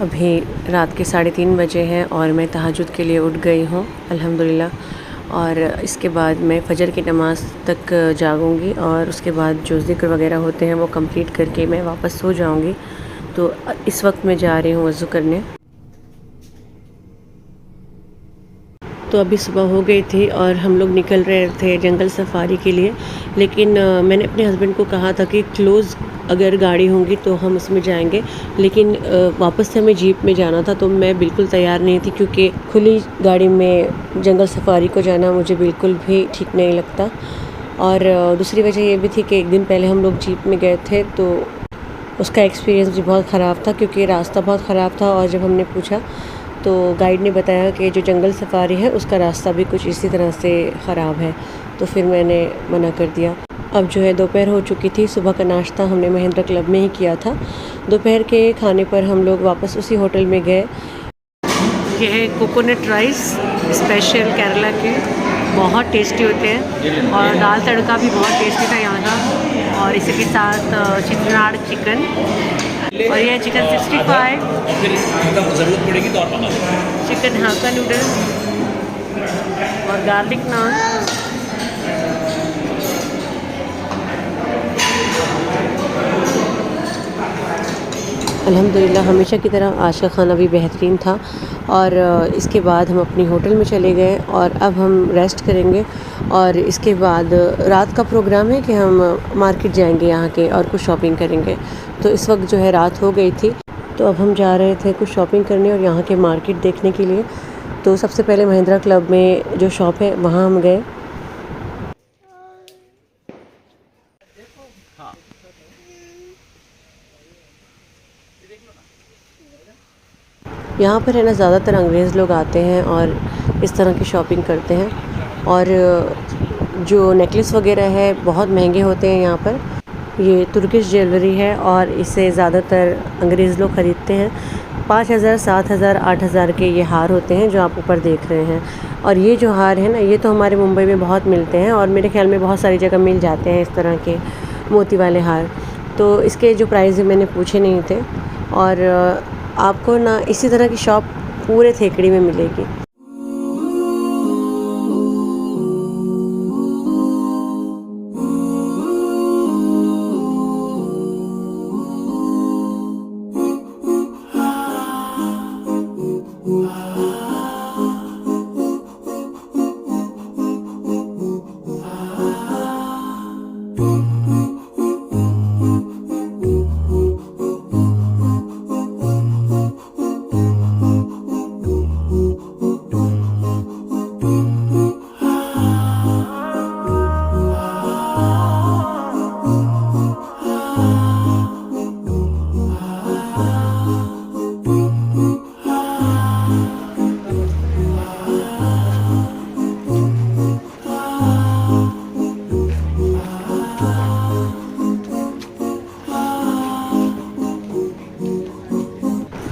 अभी रात के 3:30 बजे हैं और मैं तहज्जुद के लिए उठ गई हूँ अल्हम्दुलिल्लाह। और इसके बाद मैं फ़जर की नमाज़ तक जागूंगी और उसके बाद जो ज़िक्र वगैरह होते हैं वो कंप्लीट करके मैं वापस सो जाऊंगी। तो इस वक्त मैं जा रही हूँ वज़ू करने। तो अभी सुबह हो गई थी और हम लोग निकल रहे थे जंगल सफारी के लिए, लेकिन मैंने अपने हस्बैंड को कहा था कि क्लोज़ अगर गाड़ी होंगी तो हम उसमें जाएंगे, लेकिन वापस से हमें जीप में जाना था तो मैं बिल्कुल तैयार नहीं थी, क्योंकि खुली गाड़ी में जंगल सफारी को जाना मुझे बिल्कुल भी ठीक नहीं लगता। और दूसरी वजह ये भी थी कि एक दिन पहले हम लोग जीप में गए थे तो उसका एक्सपीरियंस भी बहुत ख़राब था, क्योंकि रास्ता बहुत ख़राब था। और जब हमने पूछा तो गाइड ने बताया कि जो जंगल सफारी है उसका रास्ता भी कुछ इसी तरह से ख़राब है, तो फिर मैंने मना कर दिया। अब जो है दोपहर हो चुकी थी, सुबह का नाश्ता हमने महिंद्रा क्लब में ही किया था। दोपहर के खाने पर हम लोग वापस उसी होटल में गए। ये है कोकोनट राइस स्पेशल केरला के, बहुत टेस्टी होते हैं, और दाल तड़का भी बहुत टेस्टी था यहाँ का। और इसी के साथ चिकनाड़ चिकन, और यह चिकन 65, फिर ज़रूरत पड़ेगी तो आप चिकन हाक्का नूडल्स और गार्लिक नान। अल्हम्दुलिल्लाह हमेशा की तरह आज का खाना भी बेहतरीन था। और इसके बाद हम अपनी होटल में चले गए और अब हम रेस्ट करेंगे। और इसके बाद रात का प्रोग्राम है कि हम मार्केट जाएंगे यहाँ के और कुछ शॉपिंग करेंगे। तो इस वक्त जो है रात हो गई थी, तो अब हम जा रहे थे कुछ शॉपिंग करने और यहाँ के मार्केट देखने के लिए। तो सबसे पहले महिंद्रा क्लब में जो शॉप है वहाँ हम गए। यहाँ पर है ना ज़्यादातर अंग्रेज़ लोग आते हैं और इस तरह की शॉपिंग करते हैं। और जो नेकलेस वगैरह है बहुत महंगे होते हैं यहाँ पर। ये तुर्किश ज्वेलरी है और इसे ज़्यादातर अंग्रेज़ लोग ख़रीदते हैं। 5,000, 7,000, 8,000 के ये हार होते हैं जो आप ऊपर देख रहे हैं। और ये जो हार है ना, ये तो हमारे मुंबई में बहुत मिलते हैं और मेरे ख्याल में बहुत सारी जगह मिल जाते हैं इस तरह के मोती वाले हार। तो इसके जो प्राइस मैंने पूछे नहीं थे। और आपको ना इसी तरह की शॉप पूरे थेकड़ी में मिलेगी।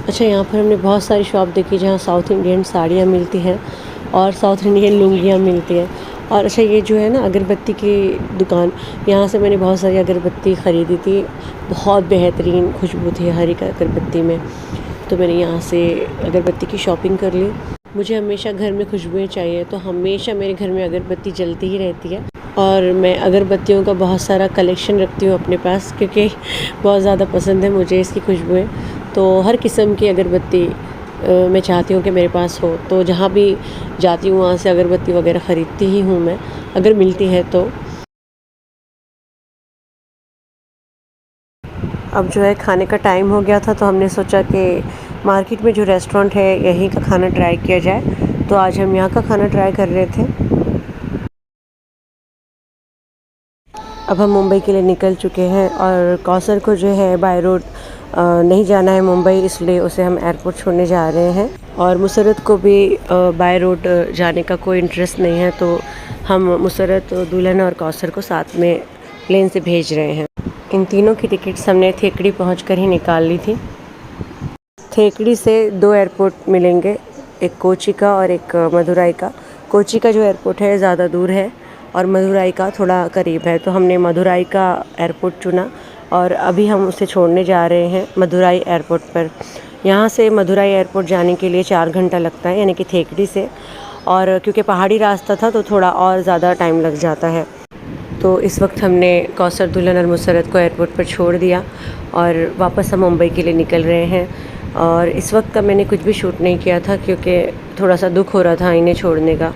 अच्छा, यहाँ पर हमने बहुत सारी शॉप देखी जहाँ साउथ इंडियन साड़ियाँ मिलती हैं और साउथ इंडियन लुंगियाँ मिलती हैं। और अच्छा, ये जो है ना अगरबत्ती की दुकान, यहाँ से मैंने बहुत सारी अगरबत्ती ख़रीदी थी। बहुत बेहतरीन खुशबू थी हर एक अगरबत्ती में, तो मैंने यहाँ से अगरबत्ती की शॉपिंग कर ली। मुझे हमेशा घर में खुशबुएँ चाहिए, तो हमेशा मेरे घर में अगरबत्ती जलती ही रहती है। और मैं अगरबत्तियों का बहुत सारा कलेक्शन रखती हूँ अपने पास, क्योंकि बहुत ज़्यादा पसंद है मुझे इसकी खुशबुएँ। तो हर किस्म की अगरबत्ती मैं चाहती हूँ कि मेरे पास हो। तो जहाँ भी जाती हूँ वहाँ से अगरबत्ती वगैरह ख़रीदती ही हूँ मैं, अगर मिलती है तो। अब जो है खाने का टाइम हो गया था, तो हमने सोचा कि मार्केट में जो रेस्टोरेंट है यहीं का खाना ट्राई किया जाए। तो आज हम यहाँ का खाना ट्राई कर रहे थे। अब हम मुंबई के लिए निकल चुके हैं और कौसर को जो है बाय रोड नहीं जाना है मुंबई, इसलिए उसे हम एयरपोर्ट छोड़ने जा रहे हैं। और मुसरत को भी बाय रोड जाने का कोई इंटरेस्ट नहीं है, तो हम मुसरत, दुल्हन और कौसर को साथ में प्लेन से भेज रहे हैं। इन तीनों की टिकट्स हमने थेकड़ी पहुंचकर ही निकाल ली थी। थेकड़ी से 2 एयरपोर्ट मिलेंगे, एक कोची का और एक मदुराई का। कोची का जो एयरपोर्ट है ज़्यादा दूर है और मदुराई का थोड़ा करीब है, तो हमने मदुराई का एयरपोर्ट चुना और अभी हम उसे छोड़ने जा रहे हैं मदुराई एयरपोर्ट पर। यहाँ से मदुराई एयरपोर्ट जाने के लिए 4 घंटा लगता है, यानी कि थेकड़ी से, और क्योंकि पहाड़ी रास्ता था तो थोड़ा और ज़्यादा टाइम लग जाता है। तो इस वक्त हमने कौसर, दुल्हन और मुसरत को एयरपोर्ट पर छोड़ दिया और वापस हम मुंबई के लिए निकल रहे हैं। और इस वक्त का मैंने कुछ भी शूट नहीं किया था क्योंकि थोड़ा सा दुख हो रहा था इन्हें छोड़ने का।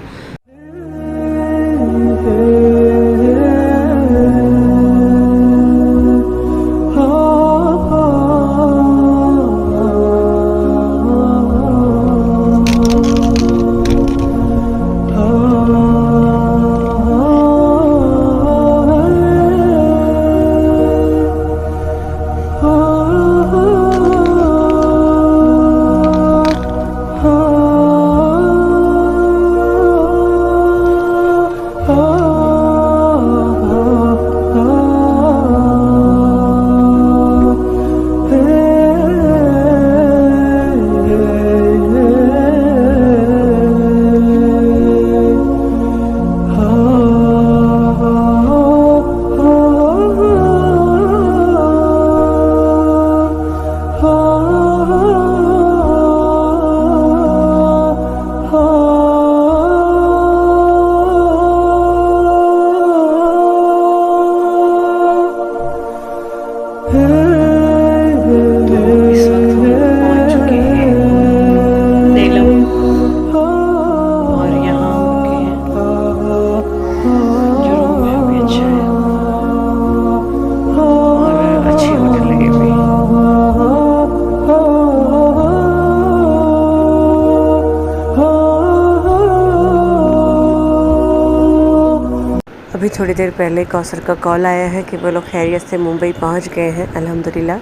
अभी थोड़ी देर पहले कौसर का कॉल आया है कि वो लोग खैरियत से मुंबई पहुंच गए हैं अल्हम्दुलिल्लाह।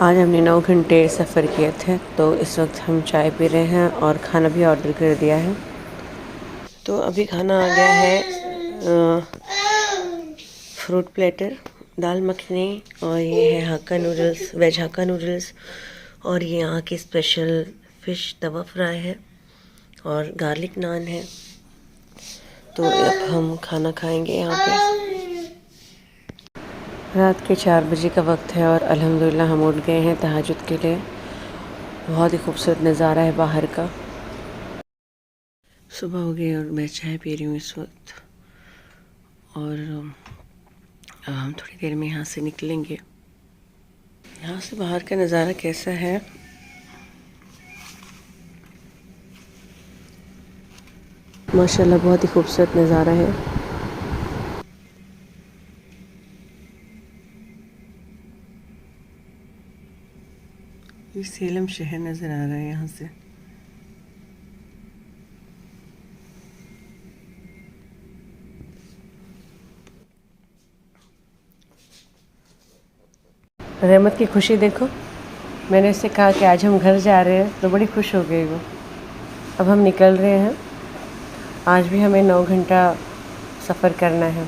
आज हमने 9 घंटे सफ़र किए थे, तो इस वक्त हम चाय पी रहे हैं और खाना भी ऑर्डर कर दिया है। तो अभी खाना आ गया है फ्रूट प्लेटर, दाल मखनी, और ये है हक्का नूडल्स, वेज हक्का नूडल्स, और ये यहाँ की स्पेशल फ़िश तवा फ्राई है और गार्लिक नान है। तो अब हम खाना खाएंगे यहाँ पे। रात के 4 बजे का वक्त है और अल्हम्दुलिल्लाह हम उठ गए हैं तहज्जुद के लिए। बहुत ही खूबसूरत नज़ारा है बाहर का। सुबह हो गई और मैं चाय पी रही हूँ इस वक्त, और हम थोड़ी देर में यहाँ से निकलेंगे। यहाँ से बाहर का नज़ारा कैसा है? माशाल्लाह बहुत ही खूबसूरत नज़ारा है। ये सेलम शहर नज़र आ रहा है यहाँ से। रहमत की खुशी देखो, मैंने उससे कहा कि आज हम घर जा रहे हैं तो बड़ी खुश हो गई वो। अब हम निकल रहे हैं। आज भी हमें 9 घंटा सफ़र करना है।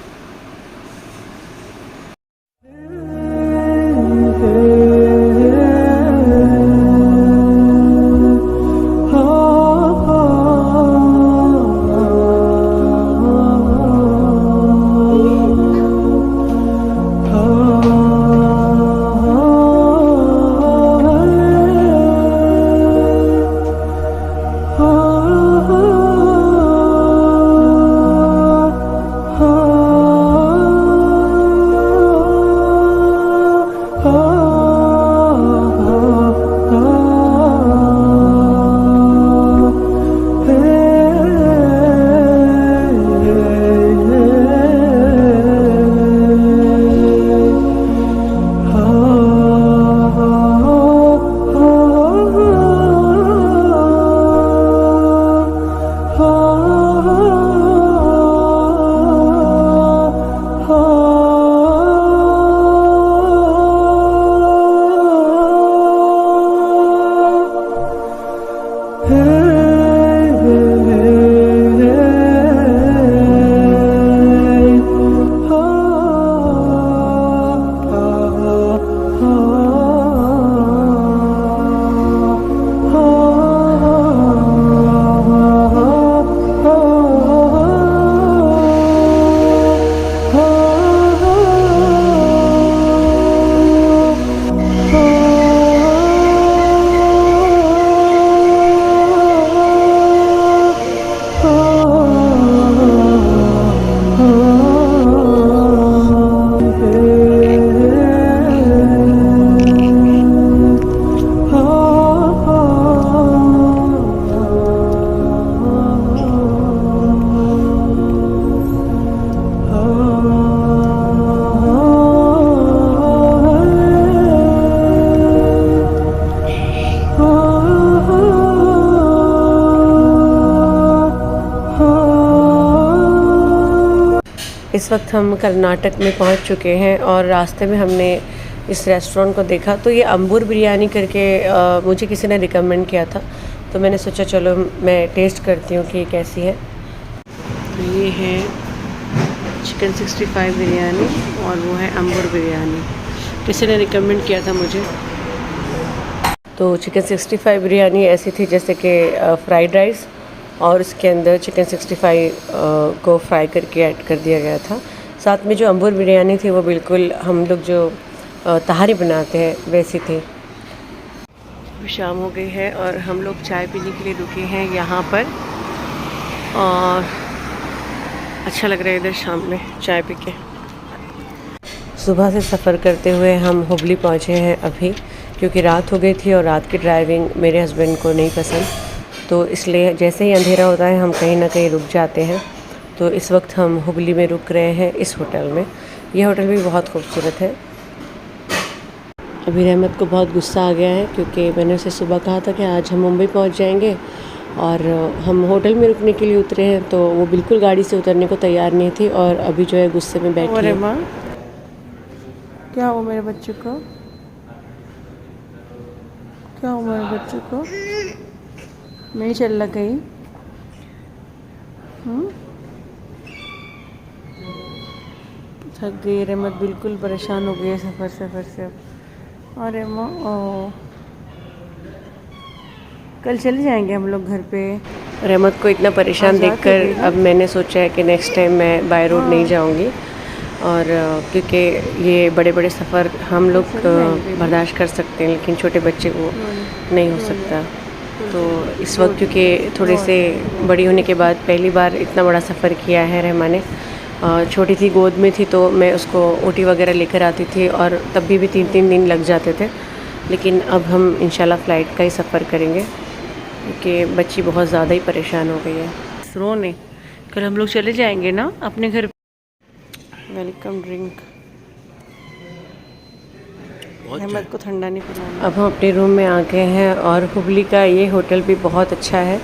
इस वक्त हम कर्नाटक में पहुंच चुके हैं और रास्ते में हमने इस रेस्टोरेंट को देखा। तो ये अंबूर बिरयानी करके मुझे किसी ने रिकमेंड किया था, तो मैंने सोचा चलो मैं टेस्ट करती हूँ कि कैसी है। तो ये है चिकन 65 बिरयानी और वो है अंबूर बिरयानी, किसी ने रिकमेंड किया था मुझे। तो चिकन 65 बिरयानी ऐसी थी जैसे कि फ्राइड राइस और उसके अंदर चिकन 65 को फ्राई करके ऐड कर दिया गया था। साथ में जो अंबूर बिरयानी थी वो बिल्कुल हम लोग जो तहारी बनाते हैं वैसी थी। शाम हो गई है और हम लोग चाय पीने के लिए रुके हैं यहाँ पर, और अच्छा लग रहा है इधर शाम में चाय पी के। सुबह से सफ़र करते हुए हम हुबली पहुँचे हैं अभी, क्योंकि रात हो गई थी और रात की ड्राइविंग मेरे हस्बैंड को नहीं पसंद, तो इसलिए जैसे ही अंधेरा होता है हम कहीं ना कहीं रुक जाते हैं। तो इस वक्त हम हुबली में रुक रहे हैं इस होटल में। यह होटल भी बहुत खूबसूरत है। अभी रहमत को बहुत गुस्सा आ गया है क्योंकि मैंने उसे सुबह कहा था कि आज हम मुंबई पहुंच जाएंगे और हम होटल में रुकने के लिए उतरे हैं, तो वो बिल्कुल गाड़ी से उतरने को तैयार नहीं थी और अभी जो है गुस्से में बैठी है। माँ क्या हुआ मेरे बच्चे को, क्या हुआ मेरे बच्चे को, नहीं चल रहा कहीं? थक गई रहमत, बिल्कुल परेशान हो गई है सफ़र से। अरे माँ कल चले जाएंगे हम लोग घर पे। रहमत को इतना परेशान देखकर अब मैंने सोचा है कि नेक्स्ट टाइम मैं बाय रोड नहीं जाऊंगी, और क्योंकि ये बड़े बड़े सफ़र हम लोग बर्दाश्त कर सकते हैं लेकिन छोटे बच्चे को नहीं हो सकता। तो इस वक्त क्योंकि थोड़े से बड़ी होने के बाद पहली बार इतना बड़ा सफ़र किया है रहमा ने। छोटी थी, गोद में थी, तो मैं उसको ओटी वगैरह लेकर आती थी और तब भी 3-3 दिन लग जाते थे, लेकिन अब हम इंशाल्लाह फ़्लाइट का ही सफ़र करेंगे क्योंकि बच्ची बहुत ज़्यादा ही परेशान हो गई है। रोने कल हम लोग चले जाएंगे ना अपने घर। वेलकम ड्रिंक, रहमत को ठंडा नहीं पिलाना। अब हम अपने रूम में आ गए हैं और हुबली का ये होटल भी बहुत अच्छा है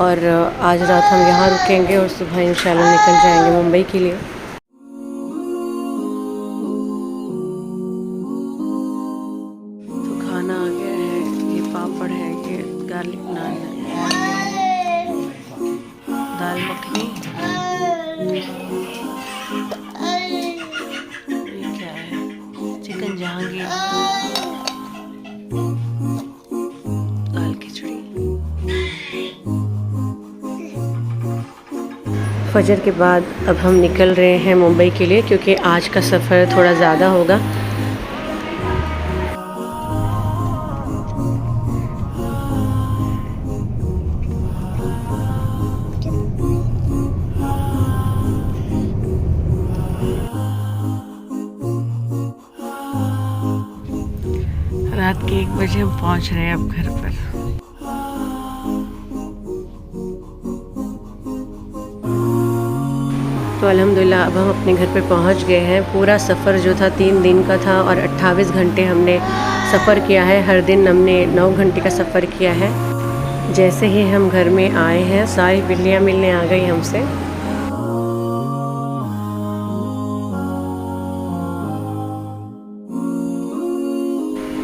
और आज रात हम यहाँ रुकेंगे और सुबह इंशाल्लाह निकल जाएंगे मुंबई के लिए। तो खाना आ गया है, ये पापड़ है, ये गार्लिक नान है, दाल मखनी, ये क्या है, चिकन जहांगीर, दाल खिचड़ी। फजर के बाद अब हम निकल रहे हैं मुंबई के लिए क्योंकि आज का सफ़र थोड़ा ज़्यादा होगा। रात के 1 बजे हम पहुंच रहे हैं अब घर पर। तो अल्हम्दुलिल्लाह अब हम अपने घर पे पहुंच गए हैं। पूरा सफ़र जो था 3 दिन का था और 28 घंटे हमने सफ़र किया है। हर दिन हमने 9 घंटे का सफ़र किया है। जैसे ही हम घर में आए हैं सारी बिल्लियाँ मिलने आ गई हमसे।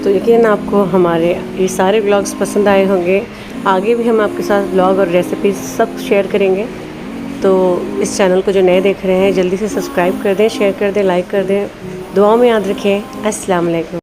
तो यकीनन आपको हमारे ये सारे व्लॉग्स पसंद आए होंगे। आगे भी हम आपके साथ व्लॉग और रेसिपीज सब शेयर करेंगे। तो इस चैनल को जो नए देख रहे हैं जल्दी से सब्सक्राइब कर दें, शेयर कर दें, लाइक कर दें। दुआओं में याद रखें। अस्सलाम वालेकुम।